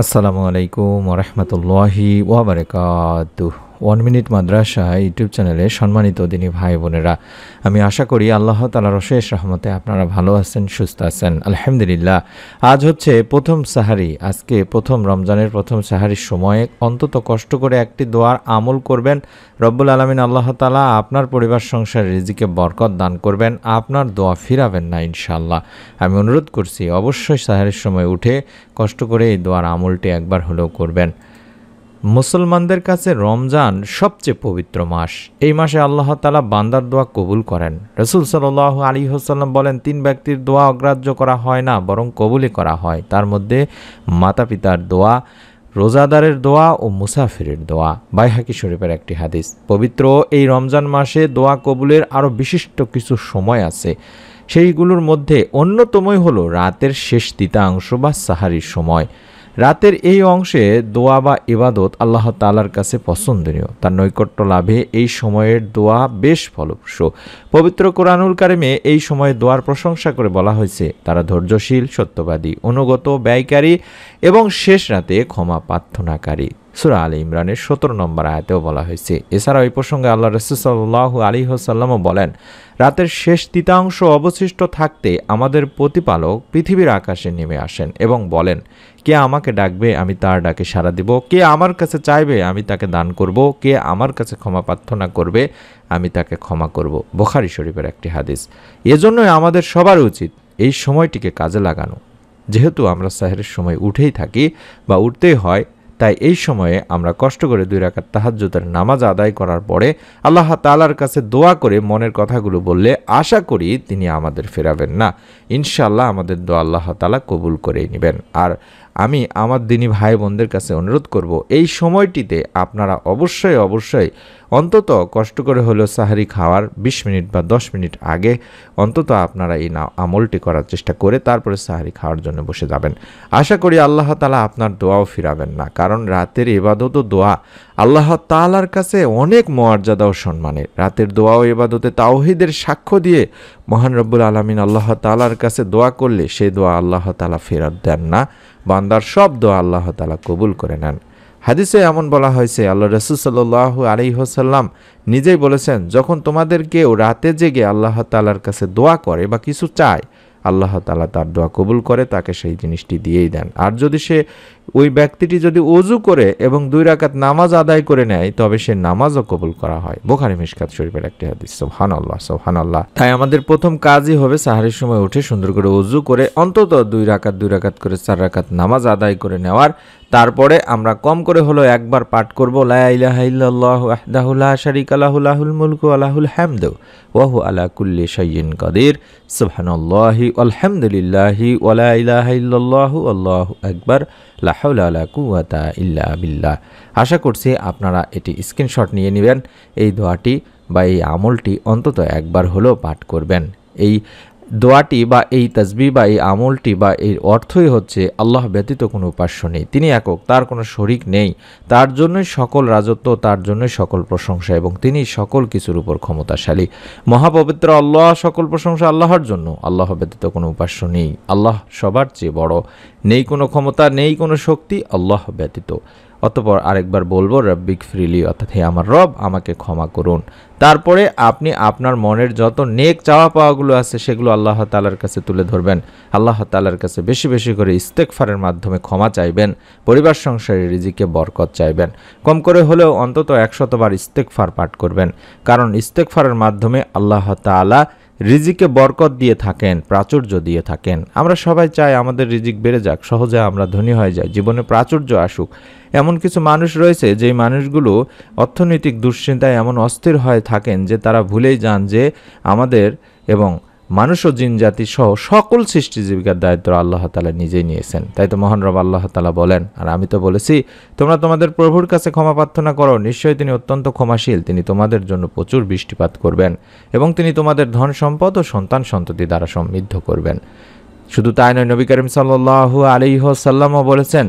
আসসালামু আলাইকুম ওরহমতুল্লাহি ওয়াবারাকাতুহ। 1 মিনিট মাদ্রাসা ইউটিউব চ্যানেলে সম্মানিত দিনী ভাই বোনেরা, আমি আশা করি আল্লাহ তাআলার অশেষ রহমতে আপনারা ভালো আছেন, সুস্থ আছেন। আলহামদুলিল্লাহ। আজ হচ্ছে প্রথম সাহারি। আজকে প্রথম রমজানের প্রথম সাহারির সময়ে অন্তত কষ্ট করে একটি দোয়ার আমল করবেন। রব্বুল আলামিন আল্লাহ তাআলা আপনার পরিবার সংসার রিজিকে বরকত দান করবেন, আপনার দোয়া ফিরাবেন না ইনশাআল্লাহ। আমি অনুরোধ করছি অবশ্যই সাহারির সময় উঠে কষ্ট করে এই দোয়ার আমলটি একবার হলেও করবেন। মুসলমানদের কাছে রমজান সবচেয়ে পবিত্র মাস। এই মাসে আল্লাহ তাআলা বান্দার দোয়া কবুল করেন। রাসূল সাল্লাল্লাহু আলাইহি ওয়াসাল্লাম বলেন, 3 ব্যক্তির দোয়া অগ্রাহ্য করা হয় না, বরং কবুলই করা হয়। তার মধ্যে মাতা পিতার দোয়া, রোজাদারের দোয়া ও মুসাফিরের দোয়া। বাইহাকি শরীফের একটি হাদিস। পবিত্র এই রমজান মাসে দোয়া কবুলের আরও বিশিষ্ট কিছু সময় আছে। সেইগুলোর মধ্যে অন্যতমই হলো রাতের শেষ তৃতীয়াংশ বা সাহারির সময়। রাতের এই অংশে দোয়া বা ইবাদত আল্লাহ তাআলার কাছে পছন্দনীয়। তার নৈকট্য লাভে এই সময়ের দোয়া বেশ ফলপ্রসূ। পবিত্র কোরআনুল কারিমে এই সময়ে দোয়ার প্রশংসা করে বলা হয়েছে, তারা ধৈর্যশীল, সত্যবাদী, অনুগত, ব্যয়কারী এবং শেষ রাতে ক্ষমা প্রার্থনাকারী। সূরা আলে ইমরানের 17 নম্বর আয়াতেও বলা হয়েছে। এছাড়াও এই প্রসঙ্গে আল্লাহ রাসূল সাল্লাল্লাহু আলাইহি ওয়াসাল্লামও বলেন, রাতের শেষ তৃতীয়াংশ অবশিষ্ট থাকতে আমাদের প্রতিপালক পৃথিবীর আকাশে নেমে আসেন এবং বলেন, কে আমাকে ডাকবে, আমি তার ডাকে সাড়া দিব। কে আমার কাছে চাইবে, আমি তাকে দান করব। কে আমার কাছে ক্ষমা প্রার্থনা করবে, আমি তাকে ক্ষমা করব। বুখারী শরীফের একটি হাদিস। এজন্যই আমাদের সবার উচিত এই সময়টিকে কাজে লাগানো। যেহেতু আমরা সাহরের সময় উঠেই থাকি বা উঠতেই হয়, তাই এই সময়ে আমরা কষ্ট করে 2 রাকাত তাহাজ্জুদের নামাজ আদায় করার পরে আল্লাহ তাআলার কাছে দোয়া করে মনের কথাগুলো বললে আশা করি তিনি আমাদের ফেরাবেন না। ইনশাআল্লাহ আমাদের দোয়া আল্লাহ তাআলা কবুল করেই নেবেন। আর আমি আমার দিনী ভাই বোনদের কাছে অনুরোধ করব, এই সময়টিতে আপনারা অবশ্যই অন্তত কষ্ট করে হলেও সাহারি খাওয়ার 20 মিনিট বা 10 মিনিট আগে অন্তত আপনারা এই আমলটি করার চেষ্টা করে তারপরে সাহারি খাওয়ার জন্য বসে যাবেন। আশা করি আল্লাহ তাআলা আপনার দোয়াও ফিরাবেন না, কারণ রাতের ইবাদত ও দোয়া আল্লাহ তাআলার কাছে অনেক মর্যাদা ও সম্মানের। রাতের দোয়া ও ইবাদতে তাওহীদের সাক্ষ্য দিয়ে মহান রব্বুল আলামিন আল্লাহ তাআলার কাছে দোয়া করলে সেই দোয়া আল্লাহ তাআলা ফেরত দেন না, বান্দার সব দোয়া আল্লাহ তাআলা কবুল করে নেন। হাদিসে এমন বলা হয়েছে, আল্লাহ রাসূল সাল্লাল্লাহু আলাইহি ওয়াসাল্লাম নিজেই বলেছেন, যখন তোমাদের কেউ রাতে জেগে আল্লাহ তাআলার কাছে দোয়া করে বা কিছু চায়, আল্লাহ তাআলা তার দোয়া কবুল করে তাকে সেই জিনিসটি দিয়েই দেন। আর যদি ওই ব্যক্তিটি যদি ওযু করে এবং 2 রাকাত নামাজ আদায় করে নেয়, তবে সে নামাজও কবুল করা হয়। বুখারী মিশকাত শরীফের একটি হাদিস। সুবহানাল্লাহ, সুবহানাল্লাহ। তাই আমাদের প্রথম কাজই হবে সাহারির সময় উঠে সুন্দর করে ওযু করে অন্তত 2 রাকাত করে 4 রাকাত নামাজ আদায় করে নেওয়ার। তারপরে আমরা কম করে হলো একবার পাঠ করব, লা ইলাহা ইল্লাল্লাহু ওয়াহদাহু লা শারীকা লাহু লাহুল মুলকু ওয়া লাহুল হামদু ওয়া হুয়া আলা কুল্লি শাইইন কাদির, সুবহানাল্লাহি ওয়ালহামদুলিল্লাহি ওয়া লা ইলাহা ইল্লাল্লাহু আল্লাহু আকবার, লা হাওলা ওয়া লা কুওয়াতা ইল্লা বিল্লাহ। আশা করছি আপনারা এটি স্ক্রিনশট নিয়ে নেবেন। এই দোয়াটি বা এই আমলটি অন্তত একবার হলেও পাঠ করবেন। এই দোয়াটি বা এই তাসবিহ বা এই আমলটি বা এর অর্থই হচ্ছে, আল্লাহ ব্যতীত কোনো উপাস্য নেই, তিনি একক, তার কোনো শরিক নেই, তার জন্যই সকল রাজত্ব, তার জন্যই সকল প্রশংসা এবং তিনি সকল কিছুর উপর ক্ষমতাশালী। মহাপবিত্র আল্লাহ, সকল প্রশংসা আল্লাহর জন্য, আল্লাহ ব্যতীত কোনো উপাস্য নেই, আল্লাহ সবার চেয়ে বড়, নেই কোনো ক্ষমতা, নেই কোনো শক্তি আল্লাহ ব্যতীত। অতঃপর আরেকবার বলবো, রব্বিক ফিরলি, অর্থাৎ হে আমার রব আমাকে ক্ষমা করুন। তারপরে আপনি আপনার মনের যত নেক চাওয়া পাওয়াগুলো আছে সেগুলো আল্লাহ তাআলার কাছে তুলে ধরবেন। আল্লাহ তাআলার কাছে বেশি বেশি করে ইস্তেগফারের মাধ্যমে ক্ষমা চাইবেন, পরিবার সংসারে রিজিকে বরকত চাইবেন। কম করে হলেও অন্তত 100 বার ইস্তেগফার পাঠ করবেন, কারণ ইস্তেগফারের মাধ্যমে আল্লাহ তাআলা রিজিকে বরকত দিয়ে থাকেন, প্রাচুর্য দিয়ে থাকেন। আমরা সবাই চাই আমাদের রিজিক বেড়ে যাক, সহজে আমরা ধনী হয়ে যাই, জীবনে প্রাচুর্য আসুক। এমন কিছু মানুষ রয়েছে যেই মানুষগুলো অর্থনৈতিক দুশ্চিন্তায় এমন অস্থির হয়ে থাকেন যে তারা ভুলেই যান যে আমাদের এবং মানুষ ও জিন জাতি সহ সকল সৃষ্টিজীবিকার দায়িত্ব আল্লাহ তাআলা নিজেই নিয়েছেন। তাই তো মহান রব আল্লাহ তাআলা বলেন, আর আমি তো বলেছি, তোমরা তোমাদের প্রভুর কাছে ক্ষমা প্রার্থনা করো, নিশ্চয়ই তিনি অত্যন্ত ক্ষমাশীল, তিনি তোমাদের জন্য প্রচুর বৃষ্টিপাত করবেন এবং তিনি তোমাদের ধন সম্পদ ও সন্তান সন্ততি দ্বারা সমৃদ্ধ করবেন। শুধু তাই নয়, নবী করিম সাল্লাল্লাহু আলাইহি ওয়াসাল্লামও বলেছেন,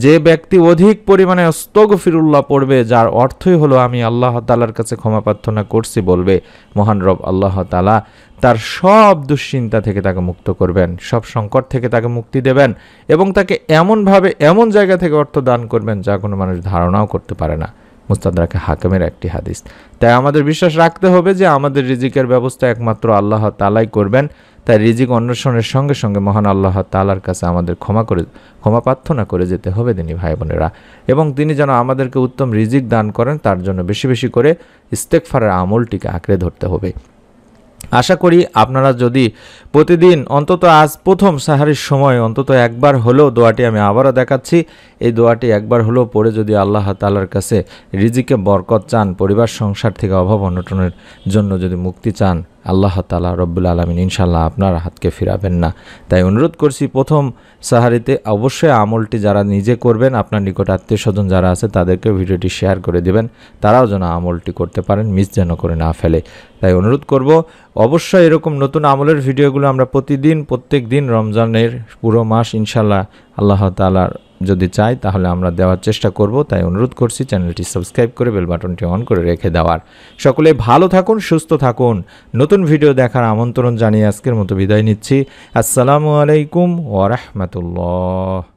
যে ব্যক্তি অধিক পরিমাণে আস্তাগফিরুল্লাহ পড়বে, যার অর্থই হলো আমি আল্লাহ তাআলার কাছে ক্ষমা প্রার্থনা করছি বলবে, মহান রব আল্লাহ তাআলা তার সব দুশ্চিন্তা থেকে তাকে মুক্ত করবেন, সব সংকট থেকে তাকে মুক্তি দেবেন এবং তাকে এমনভাবে এমন জায়গা থেকে অর্থ দান করবেন যা কোনো মানুষ ধারণাও করতে পারে না। মুস্তাদরাকে হাকিমের একটি হাদিস। তাই আমাদের বিশ্বাস রাখতে হবে যে আমাদের রিজিকের ব্যবস্থা একমাত্র আল্লাহ তাআলাই করবেন। তাই রিজিক অন্বেষণের সঙ্গে সঙ্গে মহান আল্লাহ তাআলার কাছে আমাদের ক্ষমা প্রার্থনা করে যেতে হবে দিনী ভাই বোনেরা, এবং তিনি যেন আমাদেরকে উত্তম রিজিক দান করেন তার জন্য বেশি বেশি করে ইস্তেগফারের আমলটিকে আঁকড়ে ধরতে হবে। আশা করি আপনারা যদি প্রতিদিন অন্তত আজ প্রথম সাহারির সময় অন্তত একবার হলেও দোয়াটি আমি আবারও দেখাচ্ছি, এই দোয়াটি একবার হলেও পড়ে যদি আল্লাহ তাআলার কাছে রিজিকে বরকত চান, পরিবার সংসার থেকে অভাব অনটনের জন্য যদি মুক্তি চান, আল্লাহ তাআলা রব্বুল আলামিন ইনশাআল্লাহ আপনার হাতকে ফিরাবেন না। তাই অনুরোধ করছি প্রথম সাহারিতে অবশ্যই আমলটি যারা নিজে করবেন, আপনার নিকট আত্মীয় স্বজন যারা আছে তাদেরকে ভিডিওটি শেয়ার করে দিবেন, তারাও যেন আমলটি করতে পারেন, মিস যেন করে না ফেলে। তাই অনুরোধ করব অবশ্যই এরকম নতুন আমলের ভিডিওগুলো আমরা প্রত্যেক দিন রমজানের পুরো মাস ইনশাআল্লাহ আল্লাহ তাআলার যদি চাই তাহলে আমরা দেওয়ার চেষ্টা করব। তাই অনুরোধ করছি চ্যানেলটি সাবস্ক্রাইব করে বেল বাটনটি অন করে রেখে দেওয়ার। সকলে ভালো থাকুন, সুস্থ থাকুন। নতুন ভিডিও দেখার আমন্ত্রণ জানিয়ে আজকের মতো বিদায় নিচ্ছি। আসসালামু আলাইকুম ওয়া রাহমাতুল্লাহ।